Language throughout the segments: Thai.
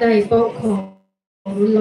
ไต่ปกของโล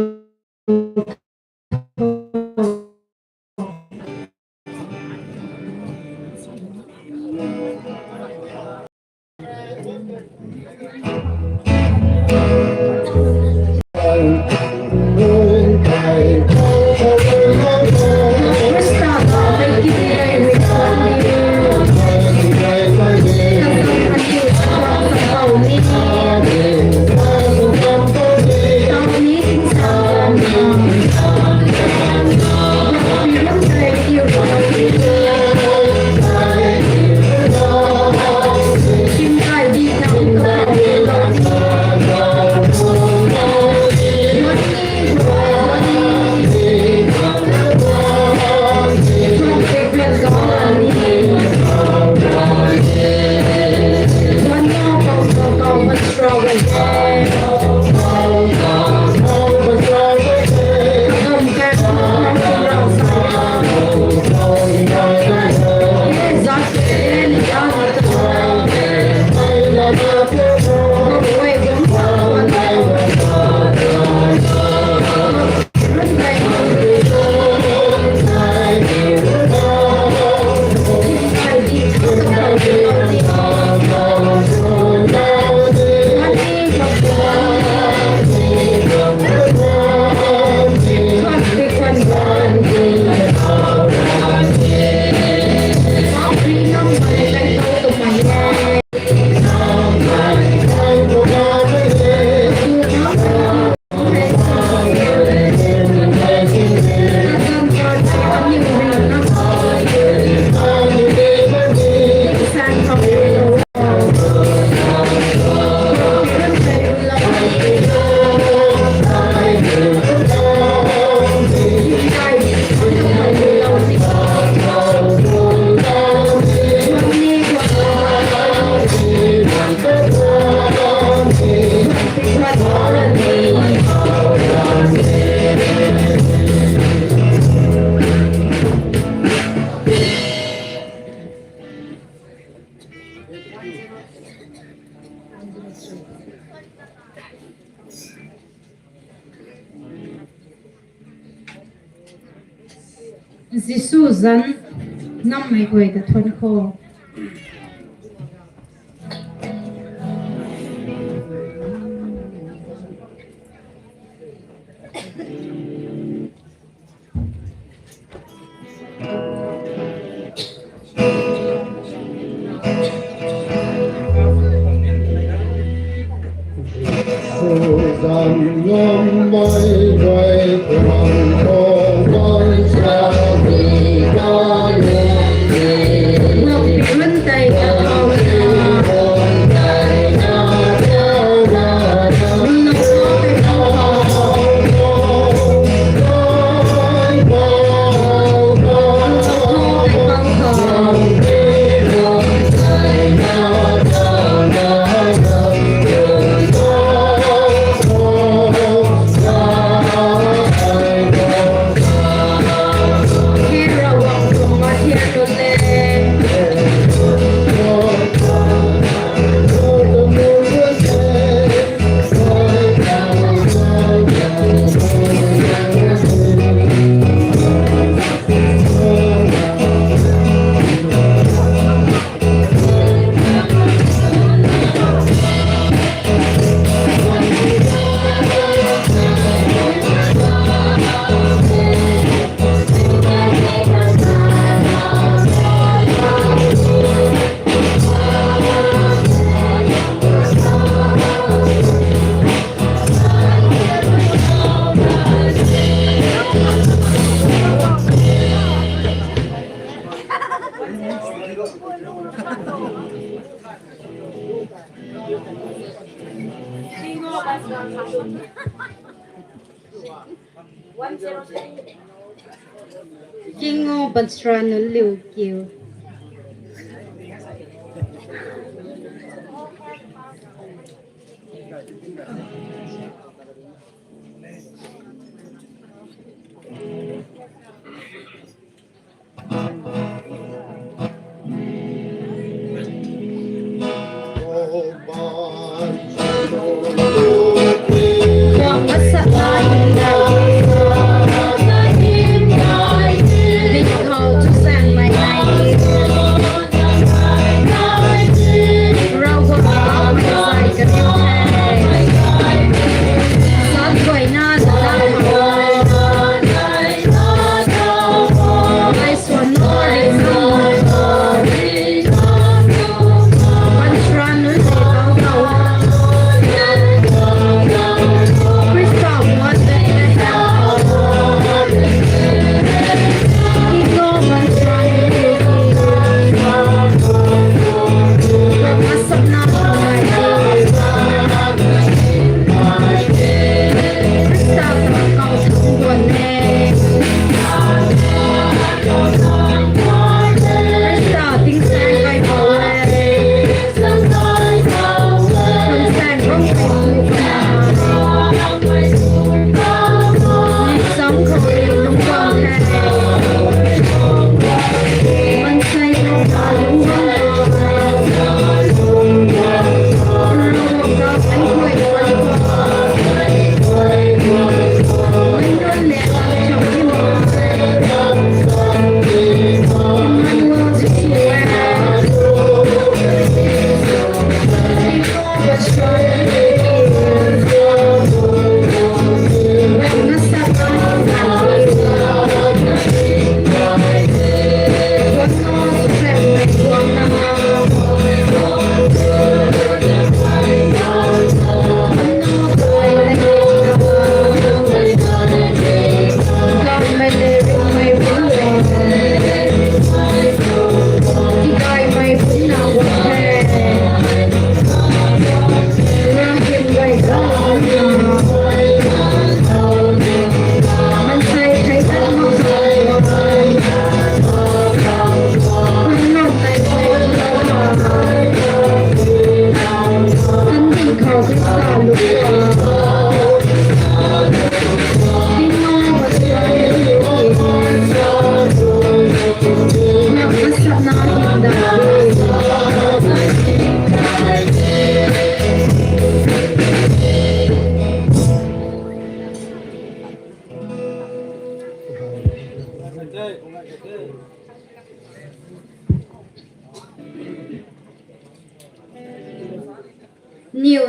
สิสู้ซันน้ำไม่เคยแต่ทนคอจิงโง่บัตรานเหลวเกี่ยว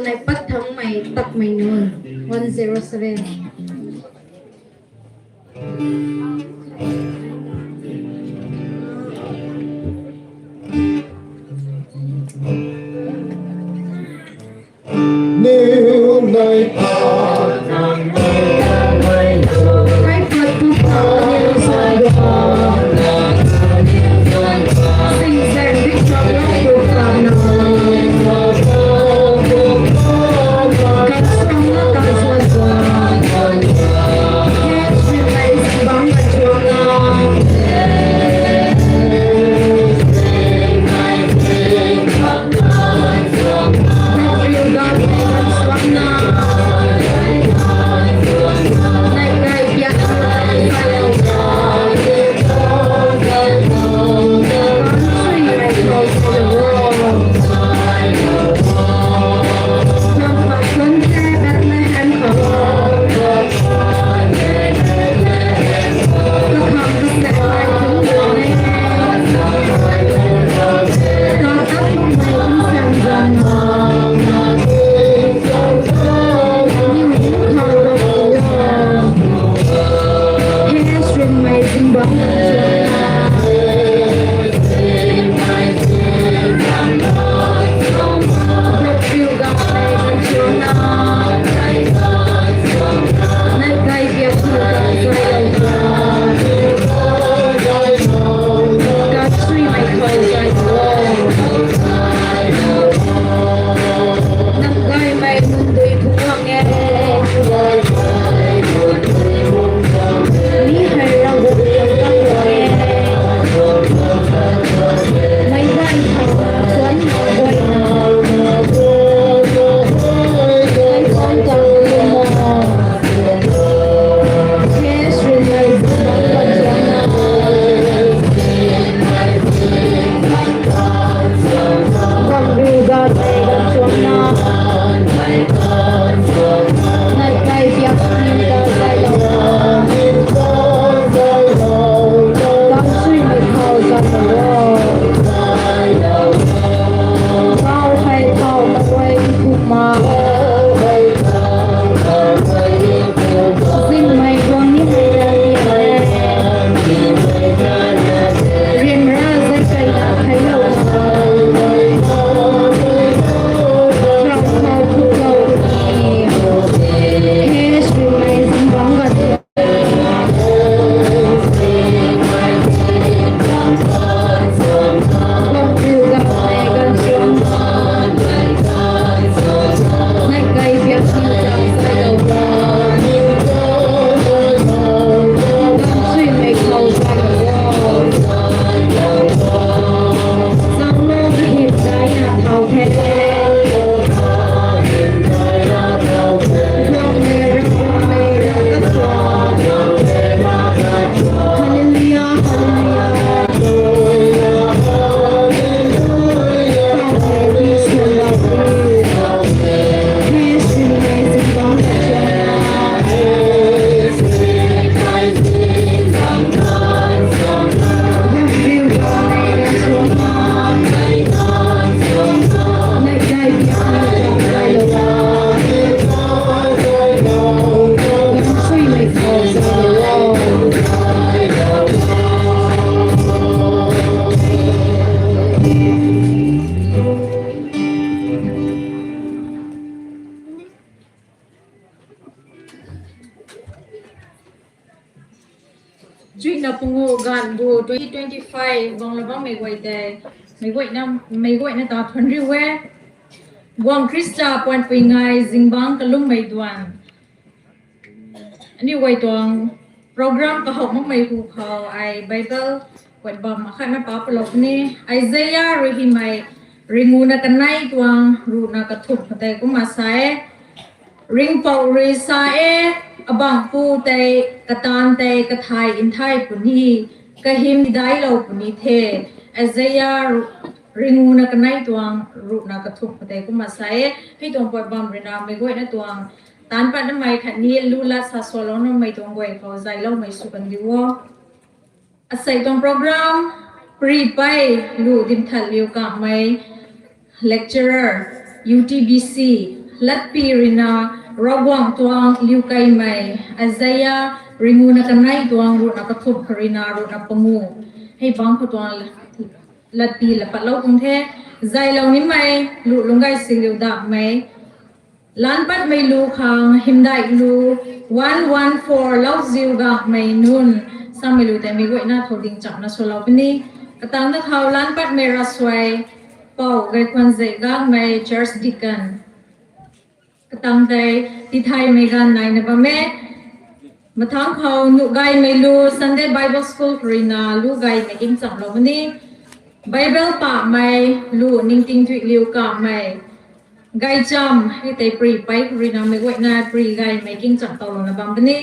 này bắt thắng mày tập mày luôn 107 nếu nơi ta ngàn mây cái phật tu thọ nhiều rồi sinh ra biết cho nó cuộc đời nó càng sống nó càng dồi dào hết chuyện này bóng là chuông nó Chuyện là pungo gan bu 2025 vòng là vòng mấy quậy na ta thuần riu we vòng Krista point pui ngai zingbang kalung mấy đoàn anh đi quay tuang program ka học mấy hu khao ai Bible quậy bom khai na pa palok ni Isaiah ri hi mai ringu na kanai tuang ru na ka thup te ko ma sai ring pau ri sai abang pu te katan te kathai in thai puni kahim dai lo puni the Isaiah ringu na kanai tuang ru na ka thup te ko ma sai hi tong poi bam rina me goi na tuang tan pa na mai khani lula sa solo no mai tong goi ko zai lo mai su kan diwo asai tong program pri pai lu dim thal liu ka mai lecturer UTBC ลัดปีรินาระวังตัวลิวไกไม่อาซายาริงูนักไนตัวรูนักทุบรินารูนักปงูให้บังพตัวลัดปีละปัดเล่าคงเทใจเรานี่ไม่ลุลงไกสิลิวดักไม่ล้านปัดไม่รู้คางหิมได้รู้114เล่าซิวกักไม่นุ่นสามีรู้แต่ไม่กวยน่าทอดิ้งจับน่าสลาวเป็นนี่กระตังนักข่าวล้านปัดไม่รัสไว้เป่าไกควันใจกักไม่เจอร์สดิกันกระตังใจที่ไทยไม่กันไหนนะบ้าแม่มาทั้งเขาหนุกไกไม่รู้ Sunday Bible School ฟรีนาลูกไกไม่กิ้งจับเราเป็นนี่ Bible ป่าไม่รู้นิ่งติ้งถุยลิวกับไม่ไกจำให้แต่ปรีไปฟรีนาไม่กวยน่าปรีไกไม่กิ้งจับตัวเรานะบ้าเป็นนี่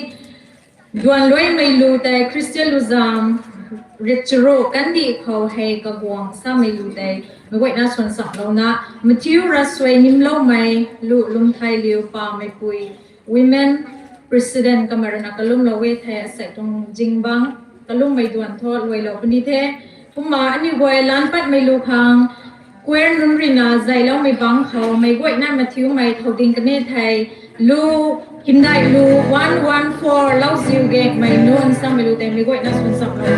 ดวนรวยไม่รู้แต่คริสเตียนลูซามริชโรกันดีเขาให้กระบวงสาไม่รู้แต่ไม่ไหวน่าสนสับเรานะมาทิวรัสเวนิมเล่าไม่รู้ลุงไทยเลี้ยวป่าไม่ปุย women president กำมารนักลุ่มเราเวทแท้ใส่ตรงจิงบังกลุ่มไม่ด่วนทอดรวยเราคนนี้แท้ผมมาอันนี้ไว้ล้านปัดไม่รู้คางกวนรุ่นรินาใจแล้วไม่บังเขาไม่ไหวน่ามาทิวไม่เขาดิงกันเนไทยรู้หิมได้รู้114เล่าซิวเกกไม่นวลซ้ำไม่รู้แต่ไม่ไหวน่าสนสับเรา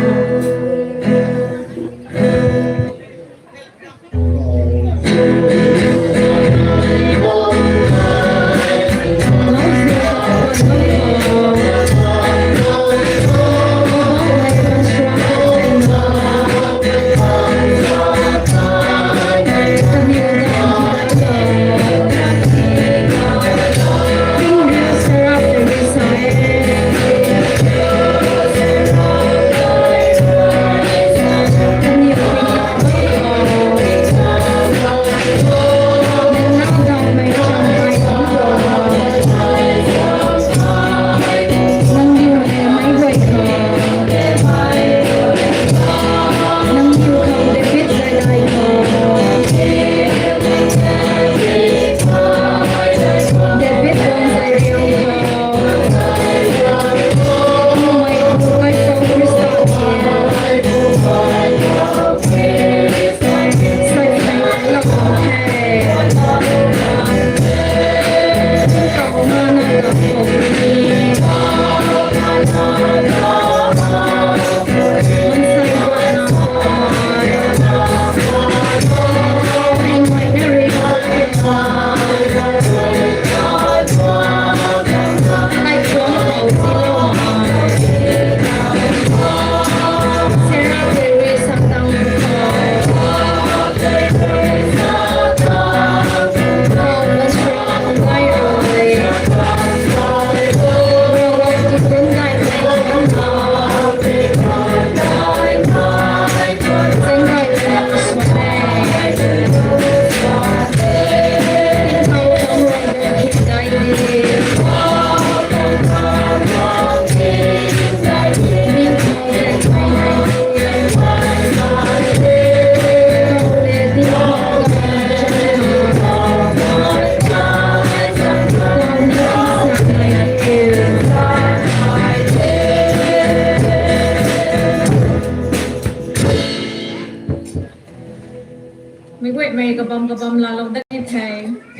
กระบำลาลงได้ไทย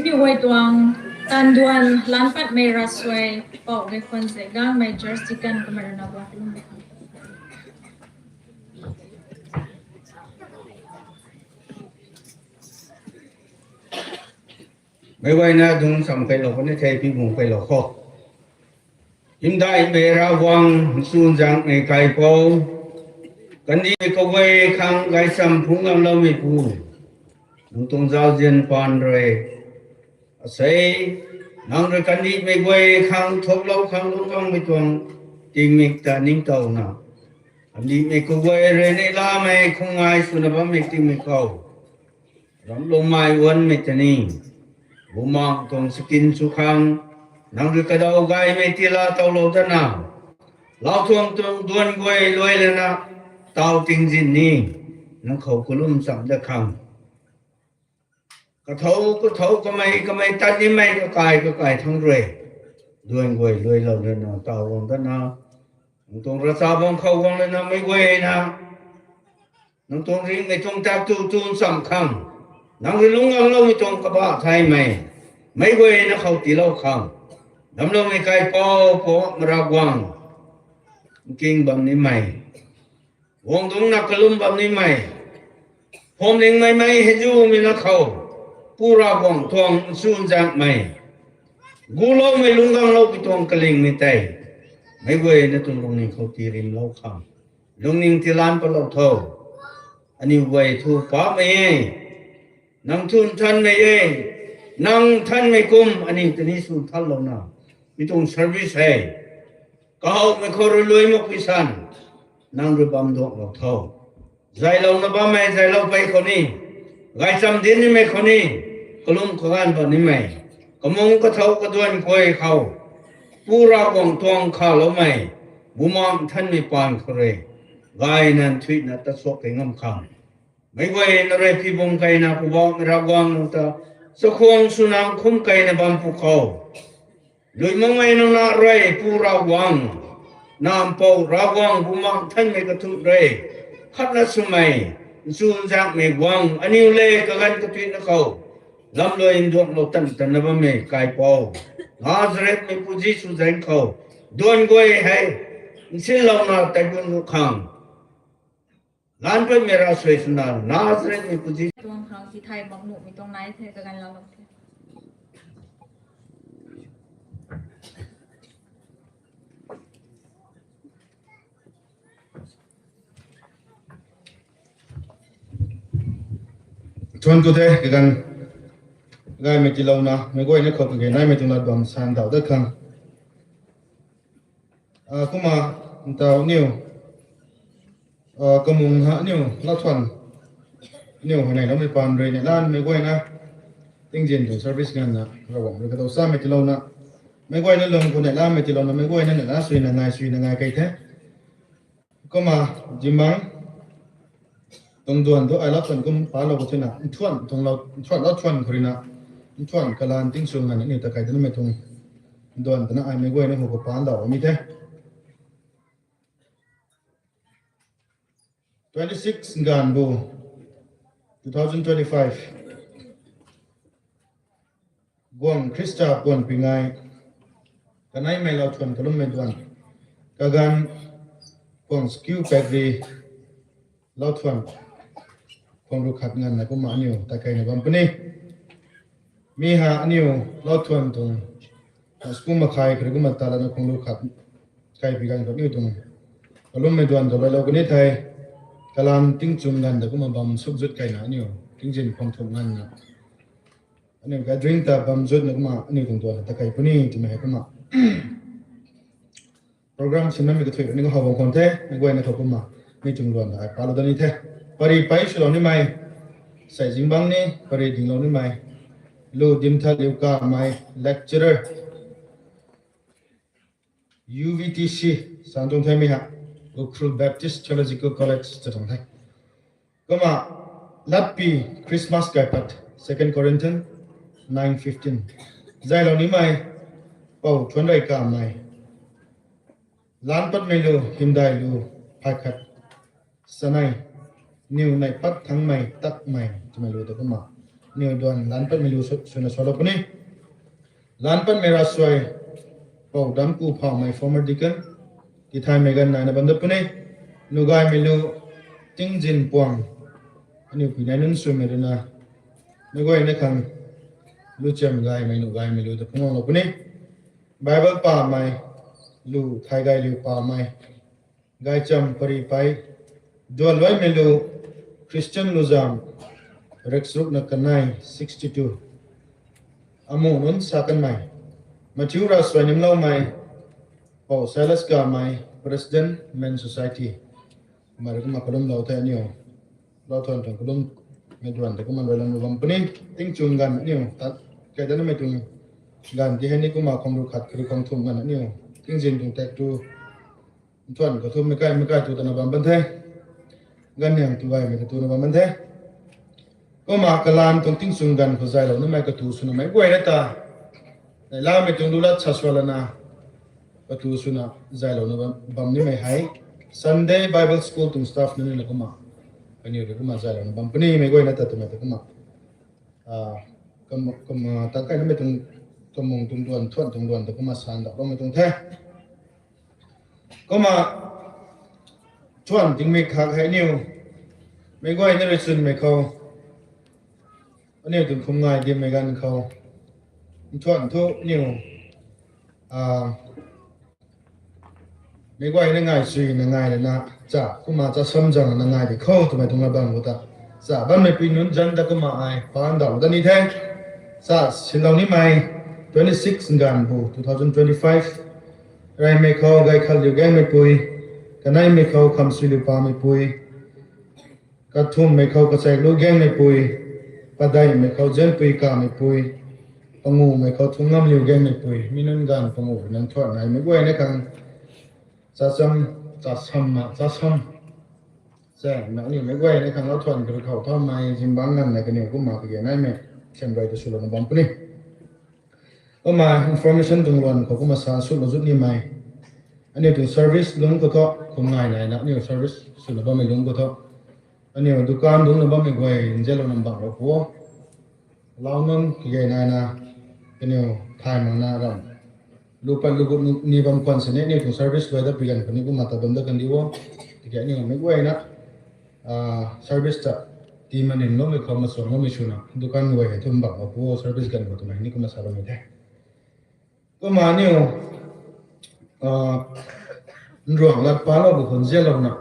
นี่ไว้ตวงตันดวนล้านปัดไม่รัสไว้ปอกในคนเสก้างไม่เจอร์สิกันก็มาระนาบลุ่มไม่ไหวนะดุงสัมไปหลอกคนนี้เทพิบุงไปหลอกข้อยิมได้เบราวังสูนจังในไก่โปกันดีก็ไว้ขังไก่สัมพุงอันเราไม่พูนุงตรงเจ้าเจนปานเรใส่นางเรกันดีไม่ไว้ขังทบเราขังลุงวังไม่ตวงจริงมิกตานิ่งเต่านะอันนี้ไม่ก็ไว้เรนลาไม่คงไงสุนับไม่ติไม่เข้ารำลงไม้วันไม่จะนิ่งบุมองตรงสกินสุขังนางเรือกระดาวไกไม่ทีละเต่าโลดนะเราทวงตรงดวนกวยรวยเลยนะเต่าจริงจินนี่นังเขากลุ่มสัมเดคังกระเทาก็ไม่ตัดนี่ไม่ก็กายทั้งเรดวนกวยรวยเราเลยนะเต่าลงดนะตรงรักษาบงเขาวงเลยนะไม่เว้นะนังตรงริงไม่ตรงจับตูนสำคัญนังเรือลุงเราไม่ตรงกระบะไทยไหม ไม่เว้ยนะเขาตีเล่าคำดำลงในกายเป้าพอมรากวังกิ่งบำนี้ใหม่วงตรงนักกลุ่มบำนี้ใหม่ผมเองไม่ให้จูมีนักเขาผู้รากวังทองสูนจากใหม่กูเล่าไม่ลุงกังเล่าไปทองกระลิงไม่ไตไม่เว้ยนะตรงลงนี้เขาตีริมเล่าคำลงนิ่งที่ลานปลาเท่าอันนี้เว้ยถูกป้าไม่นังทุนท่านไม่นังท่านไม่กุมอันนี้ตัวนี้สูนท่านเราหน้ามีตรงเซอร์วิสให้ก็เอาไม่ขอรวยมากพิสันนังรูปบำดอกเราเท่าใจเราหน้าบ้าไม่ใจเราไปคนนี้ไงจำดินนี่ไม่คนนี้กลุ่มขวานแบบนี้ไม่ก็มองก็เท่าก็ดวนคอยเขาผู้รักวงทองข้าเราไม่บุมองท่านไม่ปานเขาเลยไงนั้นทวีตนัตสวกให้งำคำไม่ไหวนอะไรพี่บงไกนะผู้บอกไม่รักวังนั่นแต่สควงสุนังคุ้มไกในบำภูเขาลุยมังไม่นนาไรผู้รักวังน้ำเป่ารักวังบุมองท่านไม่กระทุเลยขัดละสมัยสูนจากไม่วังอันนี้เลยกันกระทุนเขาลำเลยดวงเราตั้งแต่นบไม่กายเป่านาซาเรตไม่พูดจีสุดใจเขาดวนกวยให้สิ่งเหล่านั้นแต่ดวงขังลานไปมีราสวยสุนันนาซาเรตไม่พูดจีตรงเขาที่ไทยบอกหนูมีตรงไหนเธอกันเรา ชวนตัวเด็กกันไงไม่จีเรานะไม่ก็ยังเขาเป็นไงนั่นไม่ต้องรับบัมสันดาวเด็กครั้งก็มาดาวนิวก็มุงหานิวลักษณะนิวข้างในเราไม่ปานเลยเนี่ยล้านไม่ก็ยังนะติ้งเจนถึงเซอร์วิสกันนะระหว่างเราก็ต้องสร้างไม่จีเรานะไม่ก็ยังเรื่องคนในล้านไม่จีเรานะไม่ก็ยังเนี่ยนะสวยนายไกลแท้ก็มาจิมบังตรงด่วนตัวไอ้รับส่วนกุมป้าเราก็ชนะชวนตรงเราชวนเราชวนคนนะชวนกลานติ้งสูงกันนี่แต่ใครจะไม่ตรงด่วนแต่น่าไอ้ไม่กล้วยนะหัวป้าเรามีแท้26 งานบู2025กวงคริสต์กวนปีไงกันไอ้ไม่เราชวนกันลุ่มไม่ด่วนกันกวงสกิลแพ็กดีเราชวนคงรู้ขัดงานนะก็มาอันนี้แต่ใครในบัมปนี่มีหาอันนี้เราทวนตรงสกุลมาขายคือก็มาตาแล้วคงรู้ขัดใครพิการกับนี้ตรงก็ล้มไม่ดวนตัวไปเราคนนี้ไทยกำลังติ้งจุ่มกันแต่ก็มาบัมสุกจุดใครนะอันนี้ติ้งจินคงทำงานนะอันนี้ก็ดื่มแต่บัมจุดนะก็มาอันนี้ตรงตัวแต่ใครคนนี้จะไม่ให้ก็มาโปรแกรมสิ่งนั้นมีตัวถืออันนี้ก็หอบคนเท่ไม่กลัวนะเขาก็มาไม่จุ่มดวนแต่ปาเราตอนนี้เท่ปริไปสุดนี่ไหมใส่จิงบังนี่ปริดิ่งเรานี่ไหมลูดิมทัดเดียวกันไหม lecturer UVTC สันตรงไทยไหมฮะอุครู Baptist Theological College จะตรงไทยก็มาลับปีคริสต์มาสไก่ปัด 2 Corinthians 9:15ใจเรานี่ไหมเป่าชวนไรกันไหมล้านปัดไม่รู้หิมได้รู้พายขัดสนัยนิวในปัดทั้งไม่ตัดไม่จะไม่รู้แต่ก็มานิวดวนล้านปัดไม่รู้ส่วนสารพัดนี่ล้านปัดไม่รัสวยเป่าดำกูพาไม่ former deacon ที่ไทยไม่กันนายนะบันทึกนี่นูกายไม่รู้ติ้งจินปวงอันนี้พี่นายนั่นสวยไม่รู้นะไม่ก็ยังนะครับรู้จำกายไม่นูกายไม่รู้แต่พวกเราคนนี้ Bible ป่าไม่รู้ไทยกายรู้ป่าไม่กายจำปริไปดวนไว้ไม่รู้ Christian Luzam Rexruk na kanay 62 Amo nun sa kanay Matthew Rasway nim Longmai Paul Silas Gamay President Men Society Mari ko makalum law tayo niyo law tayo tong kalum medwan ta ko man walang company ting chung gan niyo tat kaya dana may tung gan di hani ko makom ru khat kru kong thum gan niyo ting jin tung tek tu tuan ko thum me kai tu ta na bam ban the gan yang tu vai me tu na bam ban theก็มากัลานตรงทิ้งสุงกันเขาใจเรานี่ไม่กระตูสุนไม่กวยนะตาในลาไม่ตรงดูแลชัสวลนะกระตูสุนะใจเรานี่บัมนี่ไม่ให้ Sunday Bible School ตรง staff นี่นะก็มาอันนี้เราก็มาใจเรานี่บัมปนี่ไม่กวยนะตาตัวไม่ตัวก็มา ก็มาตั้งใกล้ไม่ตรงกมงตรงดวนทวนตรงดวนแต่ก็มาสานดอกก็ไม่ตรงแท้ก็มาชวนจึงไม่ขาดให้นิ้วไม่ก้อยนั่นเลยซึนไม่เขาอันนี้ถึงคงง่ายดีไม่กันเขาชวนทุกนิ้วไม่ก้อยนั่งง่ายสุยนั่งง่ายเลยนะจ้าก็มาจะซ้ำจังนั่งง่ายที่เขาทำไมตรงนั้นบ้างกูตาจ้าบ้านไม่ปีนุนจันแต่ก็มาไอ้ฟังดอกตอนนี้แท้จ้าสิเรานี่ไม่26 กันบู2025ไรไม่เขาไกขัดอยู่แกไม่ปุยกันไหนไม่เขาคำสุริปาไม่ปุยกระทุ่มไม่เขากระแสลูกแกไม่ปุยปัดได้ไม่เขาเจนปุยกาไม่ปุยปงูไม่เขาทุ่งงามอยู่แกไม่ปุยมีนุ่นกันปงูนั่นทอดไหนไม่ก้วยในกันจะซ้ำแซ่หนักนี่ไม่ก้วยในกันเราทอนกับเขาทอดไม้จิมบังกันในกันเนี่ยก็มาเกี่ยนได้ไหมเช่นไรจะสุรนบังปุ่นี่ก็มา information ตรงวันเขาก็มาสานสุดเราสุดนี่ไหมอันนี้ถึง service ลุงก็ท้อคงง่ายนะนี่ service สุดเราบ้าไม่ลุงก็ท้ออันนี้ดุการลุงเราบ้าไม่ก้วยเจริญนำบังเราหัวเรานั่งเกี่ยนนะอันนี้ทายมังนาเราลูกนี่บางคนเสนอนี่ถึง service ไว้ได้เปลี่ยนคนนี้ก็มาตัดบันทึกกันดีวะที่แกนี่ไม่ก้วยนะservice จะทีมันเองเราไม่เข้ามาส่งเราไม่ช่วยนะดุการไว้ให้ทุ่มบังเราหัว service กันหมดตรงนี้นี่ก็มาสารไม่ได้ก็มาเนี่ยรวมแล้วพาเราบุคคลเจ้าเรานะ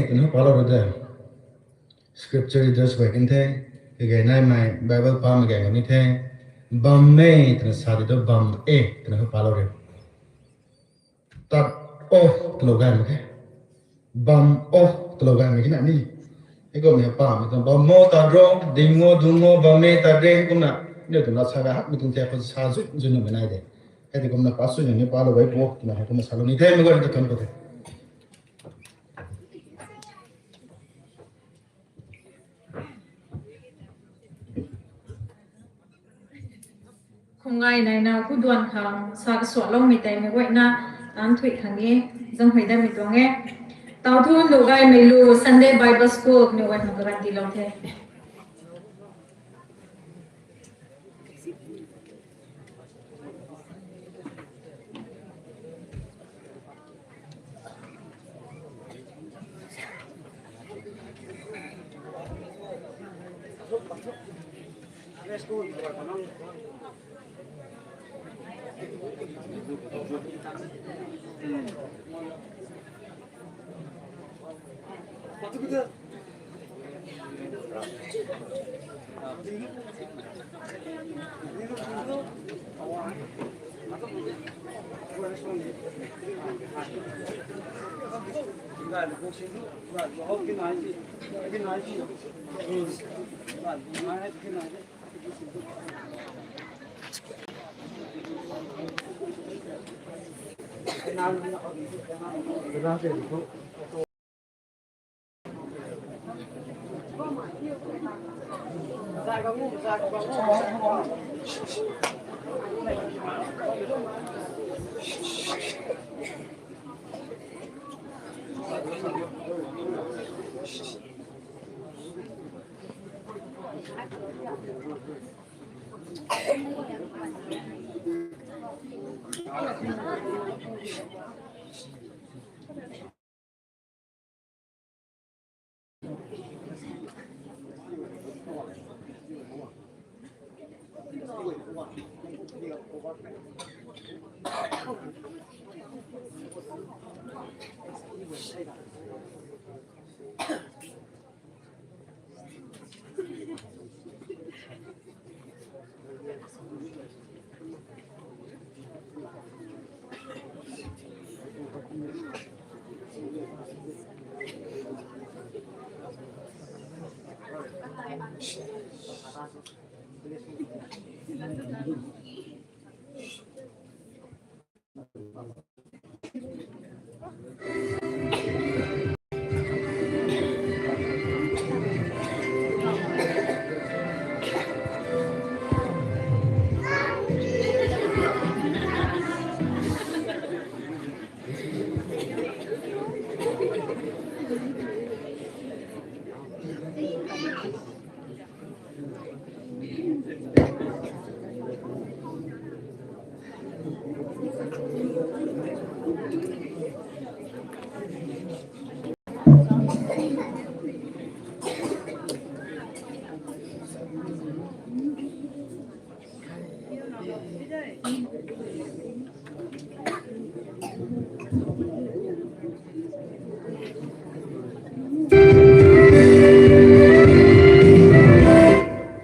ตัวนี้พาเราได้ scripture readers ไว้กันแท้คือไงนายไม่ Bible พามาไงกันนี่แท้บัมเม่ตัวนี้สาธิตบัมตัวนี้พาเราเรียตัดตัวเราไงมั้งแค่บัมตัวเราไงมั้งแค่นั้นนี่ไอ้ก็ไม่พาไม่ต้องบัมโมตัดร้องดิ่งโง่ดุงโง่บัมเม่ตัดเร่งก็นะเนี่ยตัวเราใช้แบบไม่ต้องเทียบกับชาจุดจุดหนึ่งไม่ได้เด้ไอ้ที่ก็มันปัสสุอย่างนี้พาเราไว้พวกตัวนั้นก็มาสารนี่แท้ไม่ก็ได้ทำก็ได้คงไงในนาผู้ดวนคำสากสวนลงมีแต่ไม่ไหวนะน้ำถุยทางนี้จังหอยได้ไม่ตัวเงี้ยเต่าทุ่นดูไงไม่รู้ Sunday Bible School เนี่ยวันของการตีลงเท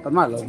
Tama lo.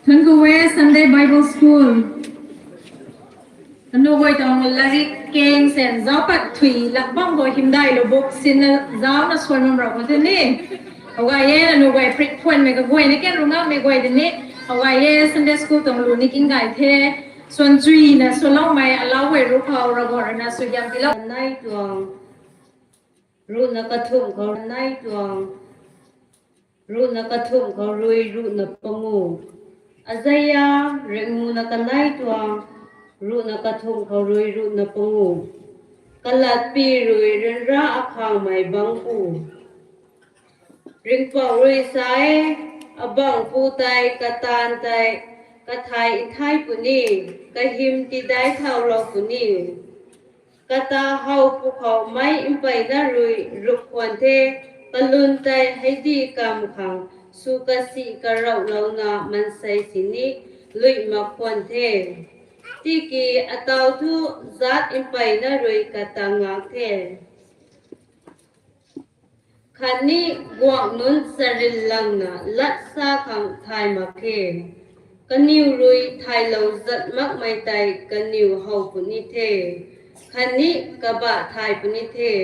Thankuwe Sunday Bible School. Ano boy tong larik keng sen zapat thui lakbang boy himdai lo bok sin zao na soi mam ro ko ni. Awa ye ano boy prik phon me ka boy ne ken runga me boy de ni. Awa ye Sunday School tong lu ni king gai the son tree na so Longmai alaw we ru phao ra go na so yam ti lo nai tuang ru na ka thum ko nai tuang ru na ka thum ko rui ru na pangu azaya rengu na ka nai tuang ru na ka thum ko rui ru na pangu kalat pi rui ren ra akhang mai bang pu ring pa rui sai abang pu tai katan tai kathai thai puni kahim ti dai thau ro puni kata hau pu khau mai impai na rui rup kwan the kalun tai haidi kam khang su ka si ka rau lau na man sai sini lui ma kwan the ti ki atau thu zat impai na rui kata nga the khani guang nun saril lang na lat sa khang thai ma ke kaniu rui thai lau zat mak mai tai kaniu hau puni the khani kaba thai puni the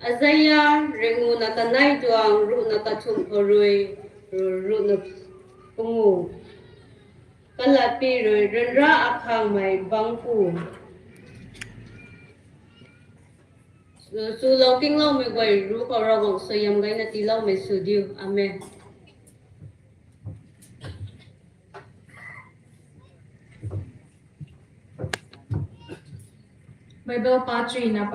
azaya rengu na kanai tuang ru na ka thum khorui ru na pungu kala pi rui ren ra akhang mai bang pu su lau king lau me gwai ru ko ra go so yam gai na ti lau me su diu amen. Bible Patri na